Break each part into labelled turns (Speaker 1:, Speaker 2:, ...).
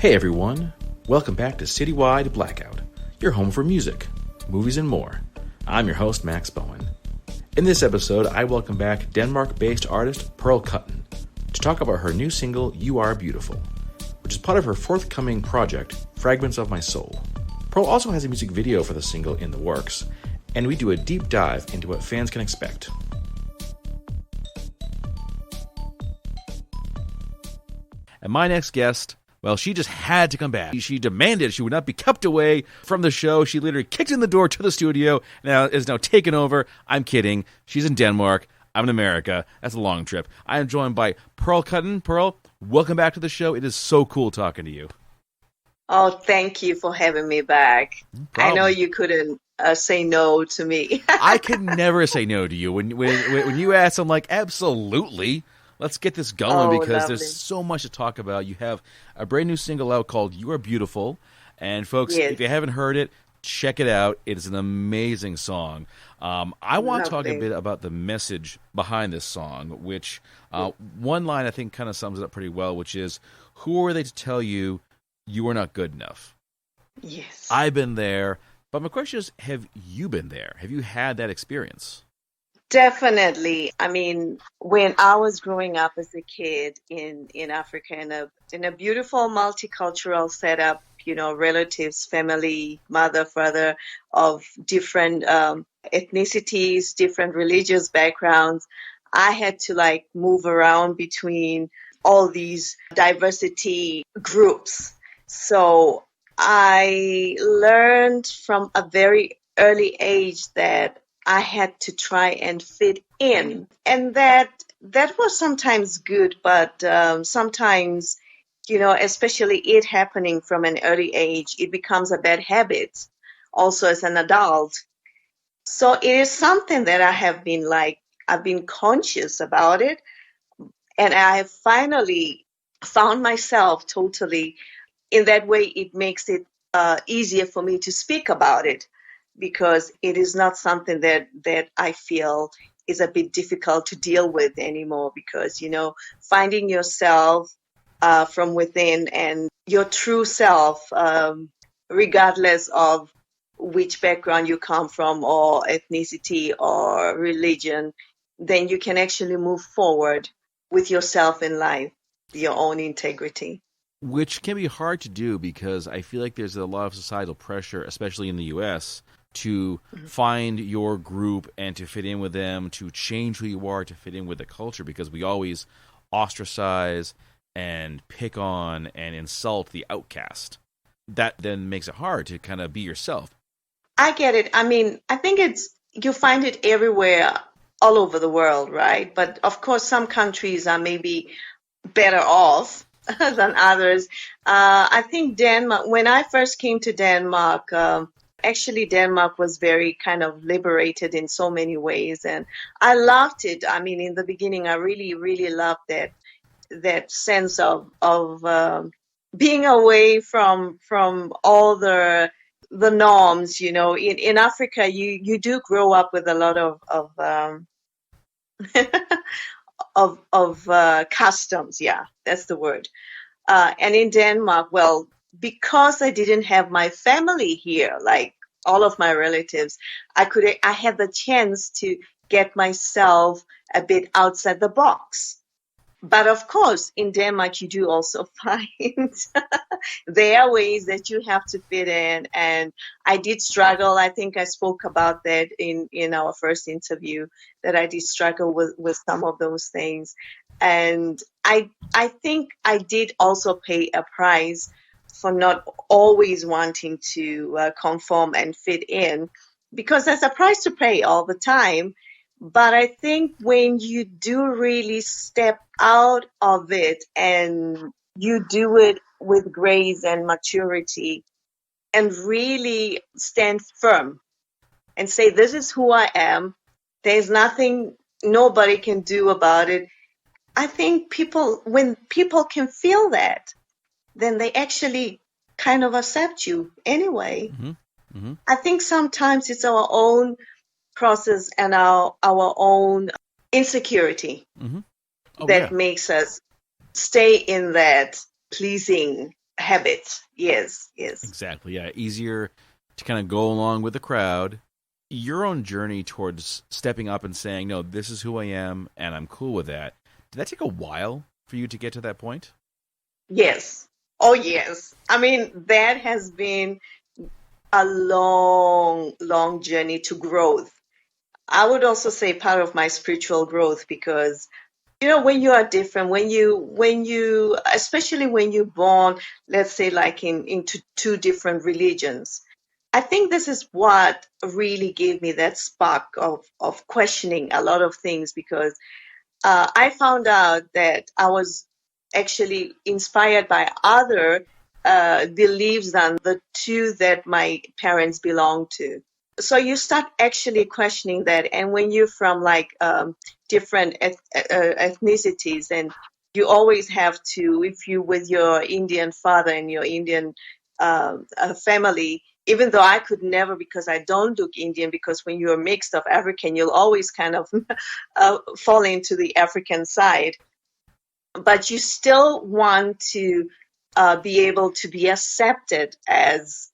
Speaker 1: Hey everyone, welcome back to Citywide Blackout, your home for music, movies, and more. I'm your host, Max Bowen. In this episode, I welcome back Denmark-based artist Pearl Cutten to talk about her new single, You Are Beautiful, which is part of her forthcoming project, Fragments of My Soul. Pearl also has a music video for the single in the works, and we do a deep dive into what fans can expect. And my next guest, well, she just had to come back. She demanded she would not be kept away from the show. She literally kicked in the door to the studio, is now taken over. I'm kidding. She's in Denmark. I'm in America. That's a long trip. I am joined by Pearl Cutten. Pearl, welcome back to the show. It is so cool talking to you.
Speaker 2: Oh, thank you for having me back.
Speaker 1: No
Speaker 2: I know
Speaker 1: problem.
Speaker 2: you couldn't say no to me.
Speaker 1: I could never say no to you. When you ask, I'm like, absolutely. Let's get this going because
Speaker 2: Lovely.
Speaker 1: there's so much to talk about. You have a brand new single out called You Are Beautiful. And folks,
Speaker 2: Yes.
Speaker 1: if you haven't heard it, check it out. It is an amazing song. I want to talk a
Speaker 2: Lovely.
Speaker 1: bit about the message behind this song, which one line I think kind of sums it up pretty well, which is, who are they to tell you you are not good enough?
Speaker 2: Yes.
Speaker 1: I've been there. But my question is, have you been there? Have you had that experience?
Speaker 2: Definitely. I mean, when I was growing up as a kid in Africa in a beautiful multicultural setup, relatives, family, mother, father of different ethnicities, different religious backgrounds, I had to move around between all these diversity groups. So I learned from a very early age that I had to try and fit in. And that was sometimes good, but sometimes, especially it happening from an early age, it becomes a bad habit also as an adult. So it is something that I've been conscious about it. And I have finally found myself totally in that way. It makes it easier for me to speak about it, because it is not something that I feel is a bit difficult to deal with anymore, because, finding yourself from within and your true self, regardless of which background you come from or ethnicity or religion, then you can actually move forward with yourself in life, your own integrity.
Speaker 1: Which can be hard to do because I feel like there's a lot of societal pressure, especially in the U.S., to find your group and to fit in with them, to change who you are, to fit in with the culture, because we always ostracize and pick on and insult the outcast. That then makes it hard to kind of be yourself.
Speaker 2: I get it. I mean, I think you find it everywhere, all over the world, right? But of course, some countries are maybe better off than others. I think Denmark, when I first came to Denmark, actually Denmark was very kind of liberated in so many ways, and I loved it. I mean, in the beginning, I really, really loved that sense of being away from all the norms. In Africa, you do grow up with a lot of customs. Yeah, that's the word. And in Denmark, well, because I didn't have my family here, like all of my relatives, I had the chance to get myself a bit outside the box. But of course, in Denmark, you do also find there are ways that you have to fit in. And I did struggle. I think I spoke about that in our first interview, that I did struggle with some of those things. And I think I did also pay a price for not always wanting to conform and fit in, because there's a price to pay all the time. But I think when you do really step out of it and you do it with grace and maturity and really stand firm and say, this is who I am, there's nothing nobody can do about it. I think when people can feel that, then they actually kind of accept you anyway.
Speaker 1: Mm-hmm. Mm-hmm.
Speaker 2: I think sometimes it's our own process and our own insecurity
Speaker 1: Mm-hmm. Oh,
Speaker 2: that
Speaker 1: yeah.
Speaker 2: makes us stay in that pleasing habits. Yes, yes.
Speaker 1: Exactly. Yeah. Easier to kind of go along with the crowd. Your own journey towards stepping up and saying, no, this is who I am and I'm cool with that. Did that take a while for you to get to that point?
Speaker 2: Yes. Oh, yes. I mean, that has been a long, long journey to growth. I would also say part of my spiritual growth because when you are different, when you especially when you're born, let's say like into two different religions. I think this is what really gave me that spark of questioning a lot of things because I found out that I was actually inspired by other beliefs than the two that my parents belonged to. So you start actually questioning that, and when you're from like different ethnicities, and you always have to, if you with your Indian father and your Indian family, even though I could never because I don't look Indian, because when you're mixed of African, you'll always kind of fall into the African side, but you still want to be able to be accepted as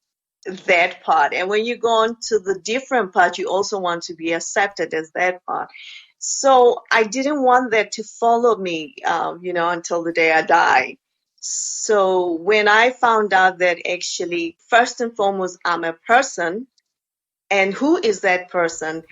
Speaker 2: that part. And when you go on to the different part, you also want to be accepted as that part. So I didn't want that to follow me, until the day I die. So when I found out that actually, first and foremost, I'm a person, and who is that person,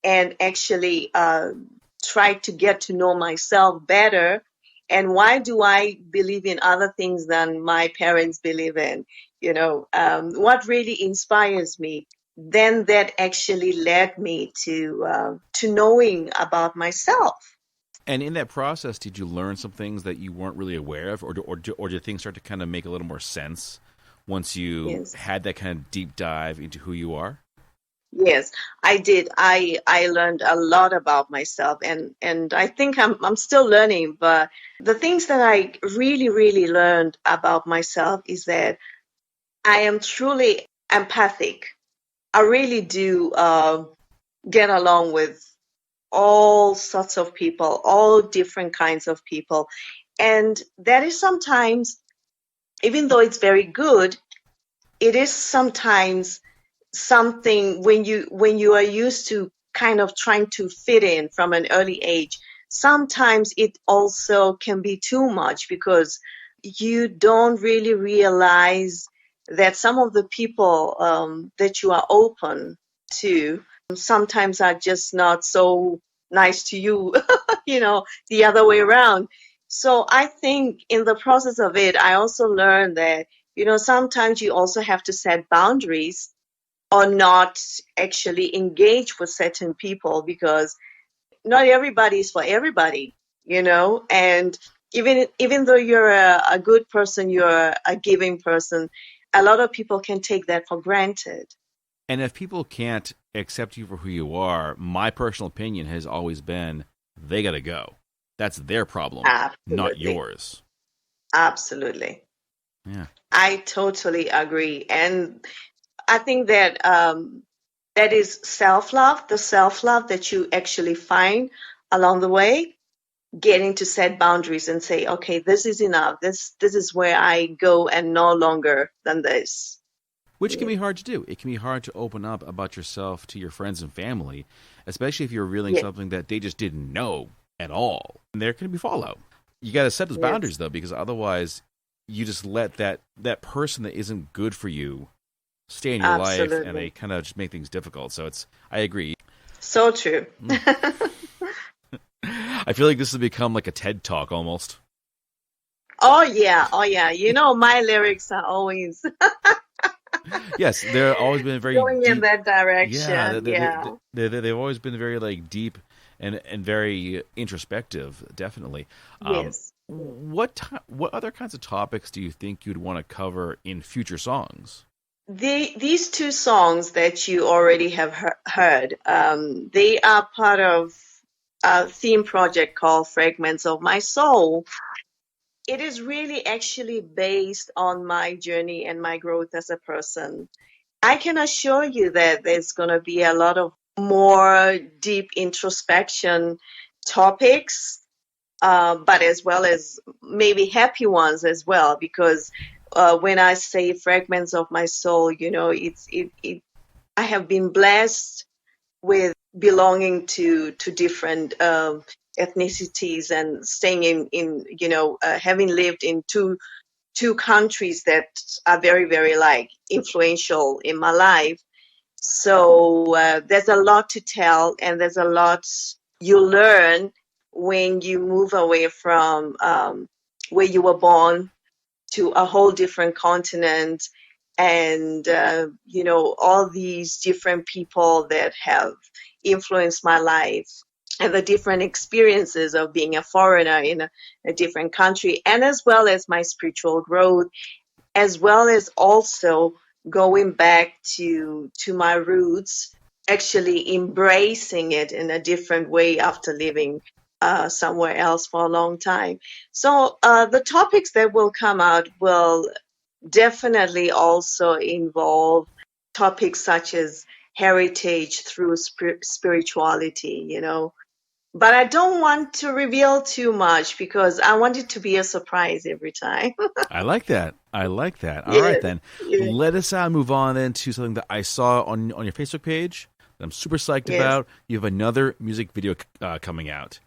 Speaker 2: and actually try to get to know myself better, and why do I believe in other things than my parents believe in, what really inspires me, then that actually led me to knowing about myself.
Speaker 1: And in that process, did you learn some things that you weren't really aware of, or did things start to kind of make a little more sense once you
Speaker 2: Yes.
Speaker 1: had that kind of deep dive into who you are?
Speaker 2: Yes, I did. I learned a lot about myself, and I think I'm still learning, but the things that I really really learned about myself is that I am truly empathic. I really do get along with all sorts of people, all different kinds of people. And that is sometimes, even though it's very good, it is sometimes something when you are used to kind of trying to fit in from an early age, sometimes it also can be too much because you don't really realize that some of the people that you are open to sometimes are just not so nice to you, the other way around. So I think in the process of it, I also learned that sometimes you also have to set boundaries or not actually engage with certain people because not everybody is for everybody, and even though you're a good person, you're a giving person, a lot of people can take that for granted.
Speaker 1: And if people can't accept you for who you are, my personal opinion has always been they got to go. That's their problem, not
Speaker 2: Absolutely.
Speaker 1: yours.
Speaker 2: Absolutely.
Speaker 1: Yeah.
Speaker 2: I totally agree. And I think that that is self-love, the self-love that you actually find along the way, getting to set boundaries and say, okay, this is enough. This is where I go and no longer than this.
Speaker 1: Which can be hard to do. It can be hard to open up about yourself to your friends and family, especially if you're revealing
Speaker 2: Yes,
Speaker 1: something that they just didn't know at all. And there can be fallout. You got to set those
Speaker 2: yes,
Speaker 1: boundaries though, because otherwise, you just let that person that isn't good for you stay in your life, and they
Speaker 2: absolutely.
Speaker 1: kind of just make things difficult. So I agree.
Speaker 2: So true.
Speaker 1: Mm. I feel like this has become like a TED talk almost.
Speaker 2: Oh yeah, oh yeah. My lyrics are always
Speaker 1: Yes, they're always been very
Speaker 2: going in
Speaker 1: deep.
Speaker 2: that
Speaker 1: Yeah,
Speaker 2: direction. Yeah.
Speaker 1: they've always been very like deep and very introspective. Definitely.
Speaker 2: Yes.
Speaker 1: What other kinds of topics do you think you'd want to cover in future songs?
Speaker 2: These two songs that you already have heard, they are part of a theme project called Fragments of My Soul. It is really actually based on my journey and my growth as a person. I can assure you that there's going to be a lot of more deep introspection topics, but as well as maybe happy ones as well, because when I say Fragments of My Soul, I have been blessed with belonging to different ethnicities and staying in having lived in two countries that are very, very like influential in my life. So there's a lot to tell, and there's a lot you learn when you move away from where you were born to a whole different continent, and all these different people that have influenced my life, and the different experiences of being a foreigner in a different country, and as well as my spiritual growth, as well as also going back to my roots, actually embracing it in a different way after living somewhere else for a long time. So the topics that will come out will definitely also involve topics such as heritage through spirituality. But I don't want to reveal too much because I want it to be a surprise every time.
Speaker 1: I like that. I like that. All right,
Speaker 2: Yes,
Speaker 1: then.
Speaker 2: yes,
Speaker 1: Let us move on then to something that I saw on your Facebook page that I'm super psyched
Speaker 2: yes,
Speaker 1: about. You have another music video coming out.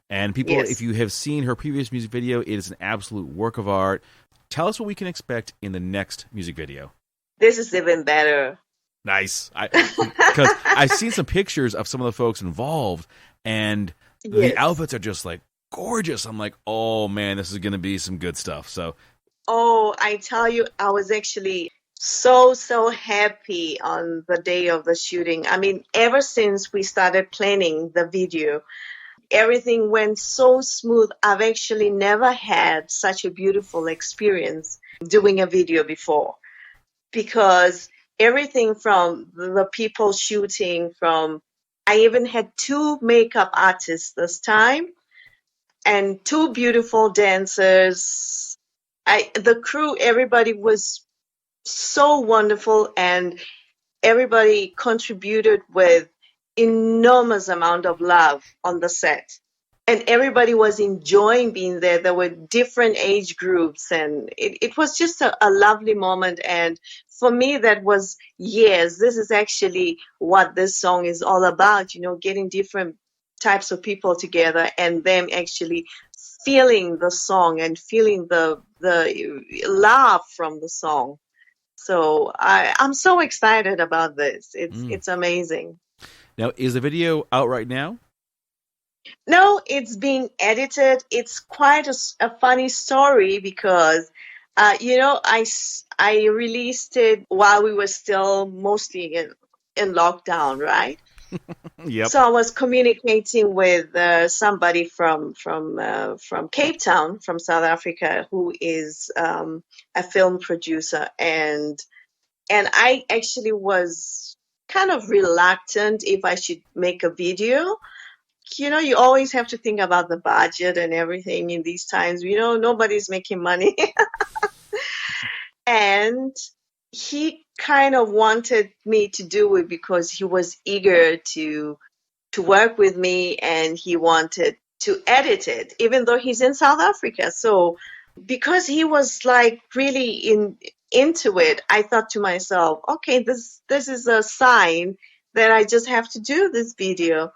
Speaker 1: And people, if
Speaker 2: yes.
Speaker 1: you have seen her previous music video, it is an absolute work of art. Tell us what we can expect in the next music video.
Speaker 2: This is even better.
Speaker 1: Nice. Because I've seen some pictures of some of the folks involved, and the
Speaker 2: Yes.
Speaker 1: outfits are just like gorgeous. I'm like, oh man, this is going to be some good stuff. So,
Speaker 2: Oh, I tell you, I was actually so, so happy on the day of the shooting. I mean, ever since we started planning the video, everything went so smooth. I've actually never had such a beautiful experience doing a video before, because everything from the people shooting, from I even had two makeup artists this time and two beautiful dancers. The crew, everybody was so wonderful, and everybody contributed with enormous amount of love on the set. And everybody was enjoying being there. There were different age groups, and it was just a lovely moment. And for me, that was, yes, this is actually what this song is all about, getting different types of people together and them actually feeling the song and feeling the laugh from the song. So I'm so excited about this. It's amazing.
Speaker 1: now is the video out right now?
Speaker 2: No, it's being edited. It's quite a funny story because, I released it while we were still mostly in lockdown, right?
Speaker 1: Yep.
Speaker 2: So I was communicating with somebody from Cape Town, from South Africa, who is a film producer, and I actually was kind of reluctant if I should make a video. You always have to think about the budget and everything in these times. Nobody's making money. And he kind of wanted me to do it because he was eager to work with me, and he wanted to edit it, even though he's in South Africa. So because he was like really into it, I thought to myself, okay, this is a sign that I just have to do this video.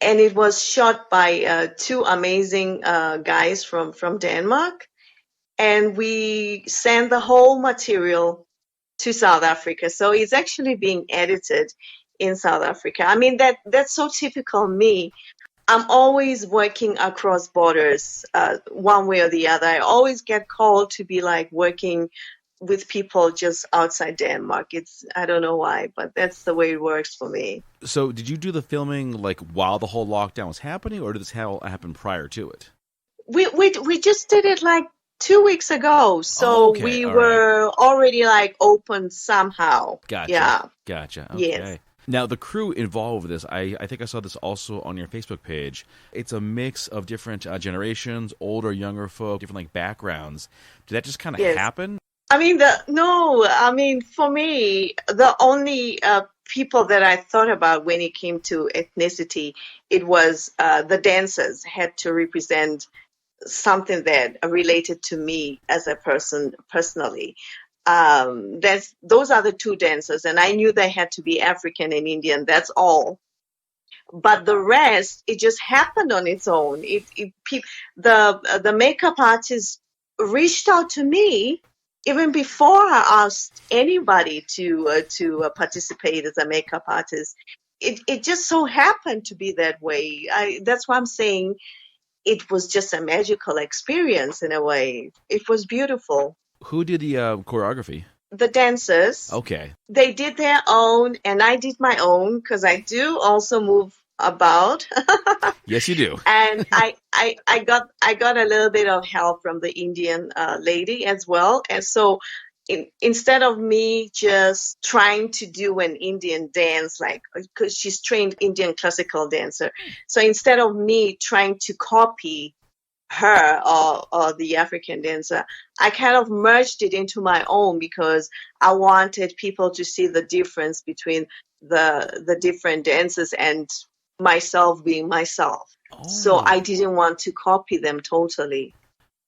Speaker 2: And it was shot by two amazing guys from Denmark, and we sent the whole material to South Africa. So it's actually being edited in South Africa. I mean, that's so typical me. I'm always working across borders, one way or the other. I always get called to be like working with people just outside Denmark. I don't know why, but that's the way it works for me.
Speaker 1: So, did you do the filming like while the whole lockdown was happening, or did this happen prior to it?
Speaker 2: We just did it like 2 weeks ago,
Speaker 1: Oh,
Speaker 2: so
Speaker 1: okay.
Speaker 2: we
Speaker 1: All right.
Speaker 2: were already like open somehow.
Speaker 1: Gotcha.
Speaker 2: Yeah.
Speaker 1: Gotcha.
Speaker 2: Yes.
Speaker 1: Okay. Now, the crew involved with this, I think I saw this also on your Facebook page. It's a mix of different generations, older, younger folk, different like backgrounds. Did that just kind of
Speaker 2: Yes.
Speaker 1: happen?
Speaker 2: I mean, no, I mean, for me, the only people that I thought about when it came to ethnicity, it was the dancers had to represent something that related to me as a person personally. Those are the two dancers, and I knew they had to be African and Indian. That's all. But the rest, it just happened on its own. The makeup artist reached out to me even before I asked anybody to participate as a makeup artist. It just so happened to be that way. That's why I'm saying it was just a magical experience in a way. It was beautiful.
Speaker 1: Who did the choreography?
Speaker 2: The dancers,
Speaker 1: Okay.
Speaker 2: they did their own, and I did my own because I do also move about.
Speaker 1: Yes, you do.
Speaker 2: And I got a little bit of help from the Indian lady as well. And so instead of me just trying to do an Indian dance, like, because she's trained Indian classical dancer. So instead of me trying to copy her or the African dancer, I kind of merged it into my own because I wanted people to see the difference between the different dances and myself being myself. So
Speaker 1: Oh,
Speaker 2: I didn't want to copy them totally.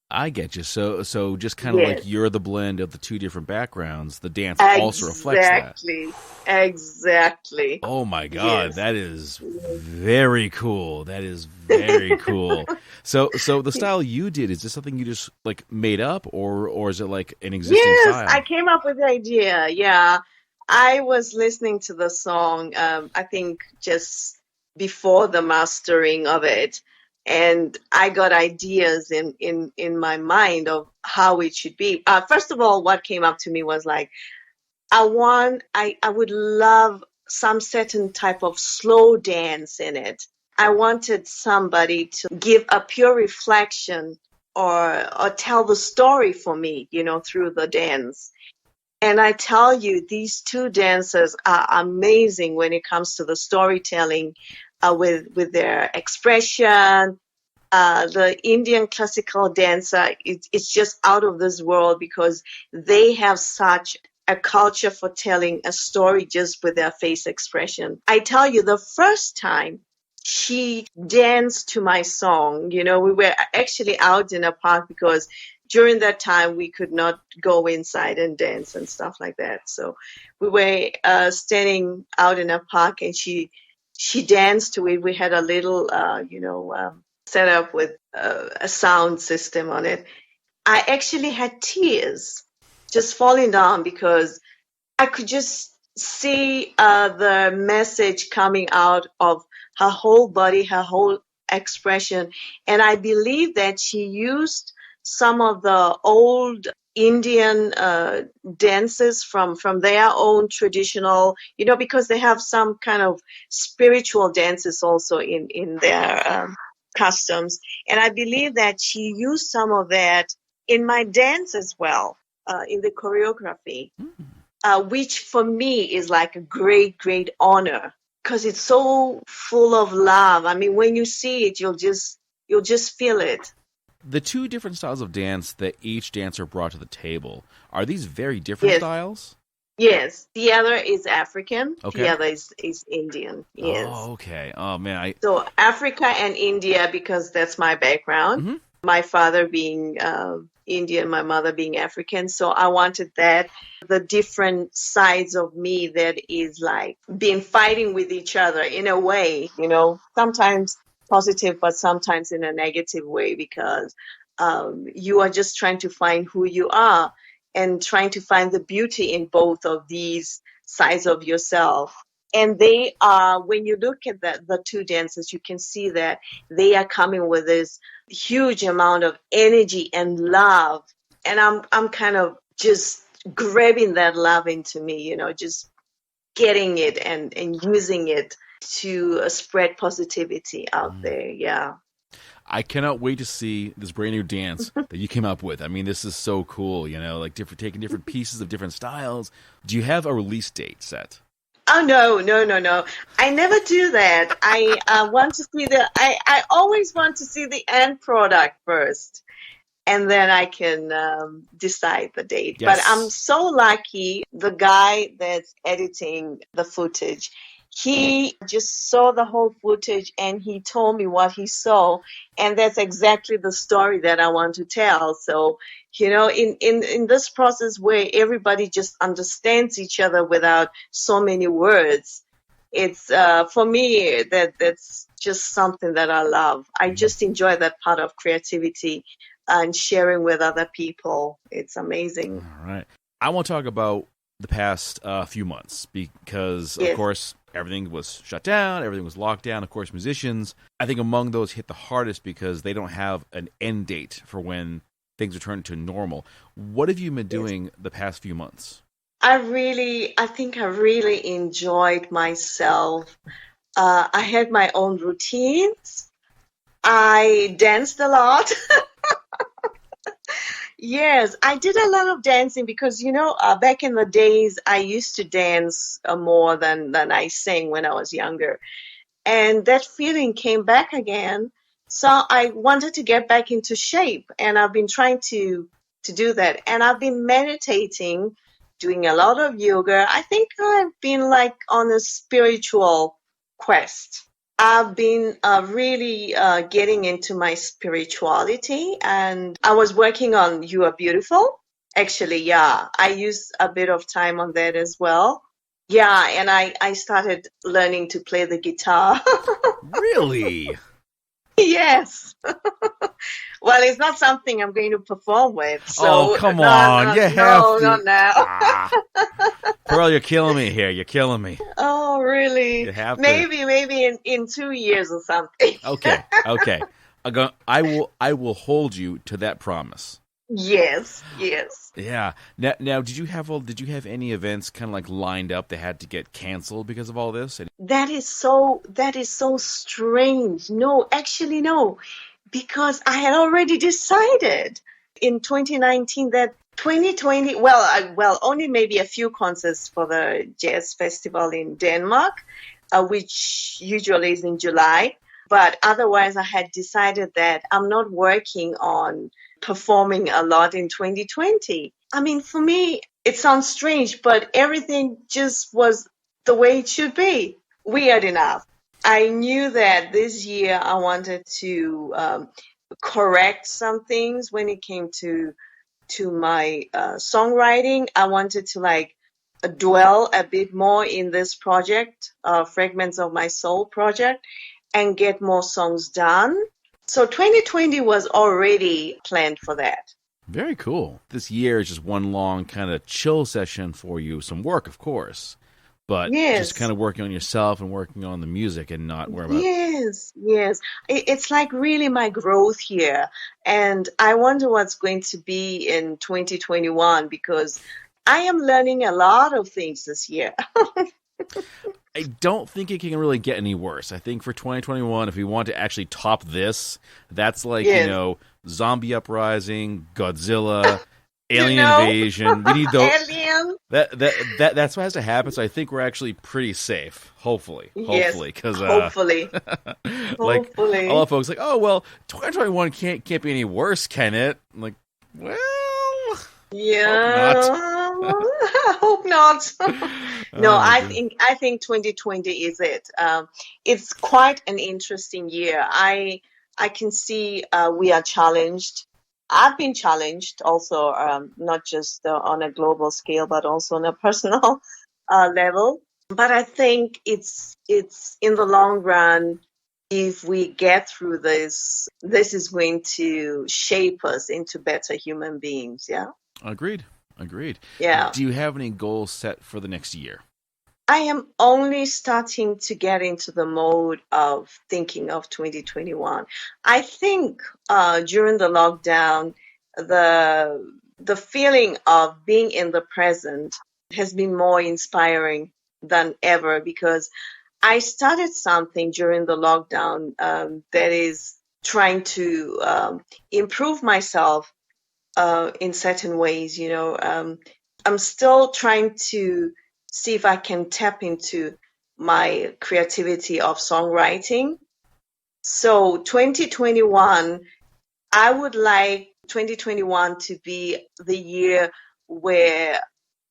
Speaker 1: I get you. So just kind of like
Speaker 2: Yes,
Speaker 1: you're the blend of the two different backgrounds. The dance also reflects that.
Speaker 2: exactly. Exactly.
Speaker 1: Oh my God,
Speaker 2: Yes.
Speaker 1: that is very cool. That is very cool. So the style you did, is this something you just like made up, or is it like an existing
Speaker 2: Yes, I
Speaker 1: style?
Speaker 2: came up with the idea. Yeah. I was listening to the song, I think just before the mastering of it, and I got ideas in my mind of how it should be. First of all, what came up to me was like, I would love some certain type of slow dance in it. I wanted somebody to give a pure reflection or tell the story for me, through the dance. And I tell you, these two dancers are amazing when it comes to the storytelling, with their expression. The Indian classical dancer, it's just out of this world because they have such a culture for telling a story just with their face expression. I tell you, the first time she danced to my song, we were actually out in a park because during that time we could not go inside and dance and stuff like that. So we were standing out in a park, and she danced to it. We had a little, set up with a sound system on it. I actually had tears just falling down because I could just see the message coming out of her whole body, her whole expression. And I believe that she used some of the old Indian dances from their own traditional, because they have some kind of spiritual dances also in their customs. And I believe that she used some of that in my dance as well, in the choreography, which for me is like a great, great honor because it's so full of love. I mean, when you see it, you'll just feel it.
Speaker 1: The two different styles of dance that each dancer brought to the table, are these very different
Speaker 2: Yes,
Speaker 1: styles?
Speaker 2: yes. The other is African. The
Speaker 1: Okay.
Speaker 2: other is Indian. Yes.
Speaker 1: Oh, okay. Oh man, I.
Speaker 2: So Africa and India, because that's my background.
Speaker 1: Mhm.
Speaker 2: My father being Indian, my mother being African. So I wanted that, the different sides of me that is like being fighting with each other in a way, sometimes positive, but sometimes in a negative way because you are just trying to find who you are and trying to find the beauty in both of these sides of yourself. And they are, when you look at the two dancers, you can see that they are coming with this huge amount of energy and love. And I'm kind of just grabbing that love into me, just getting it and using it to spread positivity out there. Yeah.
Speaker 1: I cannot wait to see this brand new dance that you came up with. I mean, this is so cool, like different taking different pieces of different styles. Do you have a release date set?
Speaker 2: Oh no, no, no, no. I never do that. I want to see I always want to see the end product first, and then I can decide the date. But I'm
Speaker 1: Yes.
Speaker 2: so lucky. The guy that's editing the footage, He just saw the whole footage and he told me what he saw. And that's exactly the story that I want to tell. So, in this process where everybody just understands each other without so many words, it's for me that's just something that I love. I just enjoy that part of creativity and sharing with other people. It's amazing.
Speaker 1: All right. I want to talk about the past few months because, of
Speaker 2: Yes.
Speaker 1: course, everything was shut down, everything was locked down. Of course, musicians, I think among those hit the hardest because they don't have an end date for when things return to normal. What have you been doing the past few months?
Speaker 2: I think I really enjoyed myself. I had my own routines. I danced a lot. Yes, I did a lot of dancing because, back in the days, I used to dance more than I sang when I was younger. And that feeling came back again. So I wanted to get back into shape, and I've been trying to do that. And I've been meditating, doing a lot of yoga. I think I've been like on a spiritual quest. I've been really getting into my spirituality, and I was working on You Are Beautiful. Actually, yeah, I used a bit of time on that as well. Yeah, and I started learning to play the guitar.
Speaker 1: Really?
Speaker 2: Yes. Well, it's not something I'm going to perform with.
Speaker 1: Oh,
Speaker 2: So
Speaker 1: come
Speaker 2: no,
Speaker 1: on. You have
Speaker 2: no,
Speaker 1: to.
Speaker 2: not now.
Speaker 1: Ah. Pearl, you're killing me here. You're killing me.
Speaker 2: Oh, really?
Speaker 1: You have to.
Speaker 2: Maybe in 2 years or something.
Speaker 1: Okay. I will hold you to that promise.
Speaker 2: Yes.
Speaker 1: Yeah. Now, did you have any events kind of like lined up that had to get canceled because of all this?
Speaker 2: That is so strange. No, actually, no, because I had already decided in 2019 that 2020, well, only maybe a few concerts for the jazz festival in Denmark, which usually is in July. But otherwise, I had decided that I'm not working on performing a lot in 2020. I mean, for me, it sounds strange, but everything just was the way it should be. Weird enough. I knew that this year I wanted to correct some things when it came to my songwriting. I wanted to like dwell a bit more in this project, Fragments of My Soul project, and get more songs done. So 2020 was already planned for that.
Speaker 1: Very cool. This year is just one long kind of chill session for you. Some work, of course, but just kind
Speaker 2: Yes.
Speaker 1: of working on yourself and working on the music and not worry about.
Speaker 2: Yes. It's like really my growth here. And I wonder what's going to be in 2021 because I am learning a lot of things this year.
Speaker 1: I don't think it can really get any worse. I think for 2021, if we want to actually top this, that's like,
Speaker 2: Yes.
Speaker 1: zombie uprising, Godzilla,
Speaker 2: You
Speaker 1: alien
Speaker 2: know,
Speaker 1: invasion. We need those.
Speaker 2: alien.
Speaker 1: That's what has to happen. So I think we're actually pretty safe. Hopefully,
Speaker 2: Yes.
Speaker 1: because
Speaker 2: Hopefully.
Speaker 1: like
Speaker 2: Hopefully.
Speaker 1: a lot of folks like, oh well, 2021 can't be any worse, can it? I'm like, well,
Speaker 2: Yeah. I hope not. No,
Speaker 1: oh,
Speaker 2: I think 2020 is it. It's quite an interesting year. I can see we are challenged. I've been challenged also, not just on a global scale, but also on a personal level. But I think it's in the long run, if we get through this, this is going to shape us into better human beings. Yeah.
Speaker 1: agreed.
Speaker 2: Yeah.
Speaker 1: Do you have any goals set for the next year?
Speaker 2: I am only starting to get into the mode of thinking of 2021. I think during the lockdown, the feeling of being in the present has been more inspiring than ever because I started something during the lockdown that is trying to improve myself in certain ways. I'm still trying to see if I can tap into my creativity of songwriting. So 2021, I would like 2021 to be the year where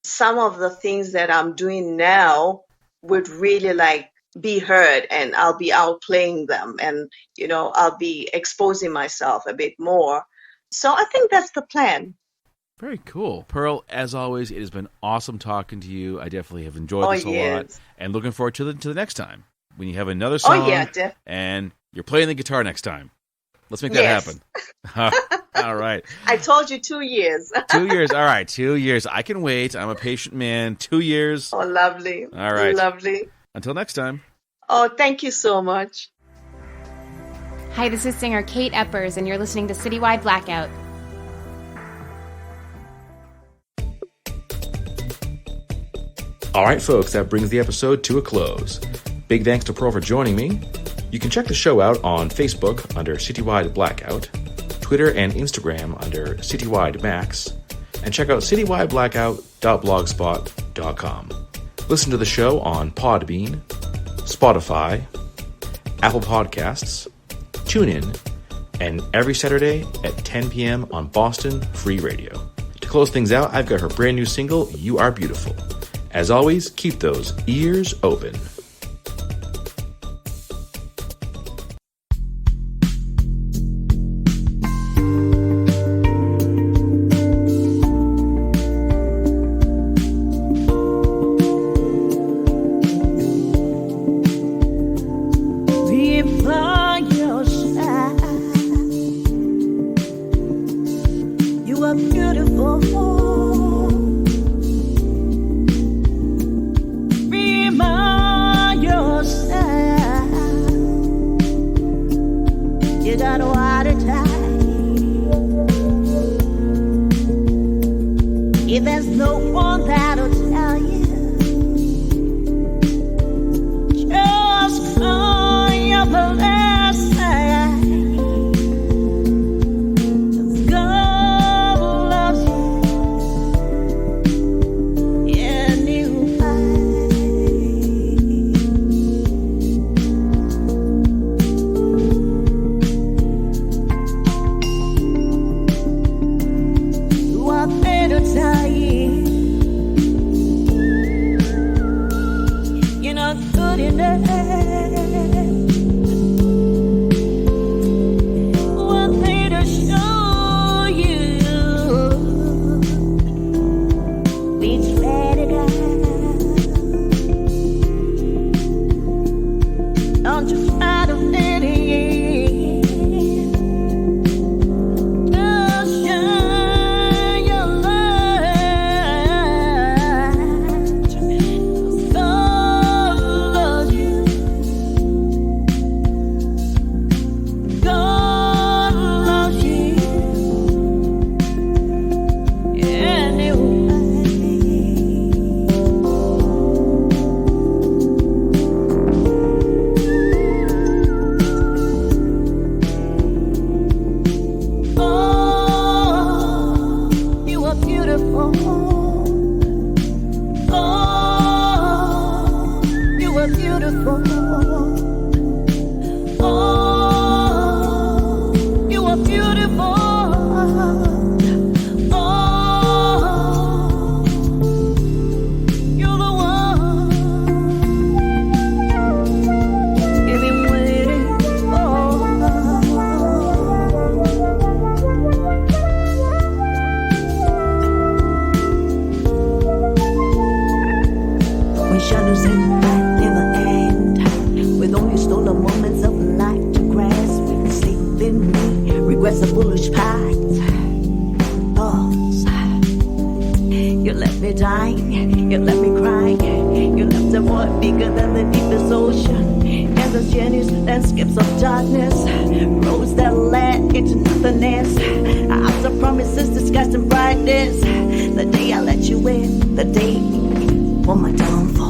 Speaker 2: some of the things that I'm doing now would really like be heard, and I'll be out playing them, and I'll be exposing myself a bit more. So I think that's the plan.
Speaker 1: Very cool. Pearl, as always, it has been awesome talking to you. I definitely have enjoyed
Speaker 2: Oh,
Speaker 1: this a lot,
Speaker 2: yes.
Speaker 1: and looking forward to the next time when you have another song and you're playing the guitar next time. Let's make that happen. All right.
Speaker 2: I told you 2 years.
Speaker 1: 2 years. All right, 2 years. I can wait. I'm a patient man. 2 years.
Speaker 2: Oh, lovely.
Speaker 1: All right.
Speaker 2: Lovely.
Speaker 1: Until next time.
Speaker 2: Oh, thank you so much.
Speaker 3: Hi, this is singer Kate Eppers, and you're listening to Citywide Blackout.
Speaker 1: All right, folks, that brings the episode to a close. Big thanks to Pearl for joining me. You can check the show out on Facebook under Citywide Blackout, Twitter and Instagram under Citywide Max, and check out citywidblackout.blogspot.com. Listen to the show on Podbean, Spotify, Apple Podcasts, TuneIn, and every Saturday at 10 p.m. on Boston Free Radio. To close things out, I've got her brand new single, You Are Beautiful. As always, keep those ears open.
Speaker 4: If there's no one that'll tell you, just call your blessing. God loves you, and you find you are better time. You're not good enough. One thing to show you, we tried it out. Don't you try to fit in. Just shine your light. God loves you. God loves you. Oh, you are beautiful. Oh, you are beautiful. Oh, you are beautiful. Oh, you're the one you've been waiting for. When shadows in the night never end, with only stolen moments of life to grasp, sleep in me, regrets a foolish pact. Oh, you left me dying, you left me crying, you left a void bigger than the deepest ocean. Endless journeys, landscapes of darkness, roads that led into nothingness. After promises disguised in brightness, the day I let you in, the day for my downfall.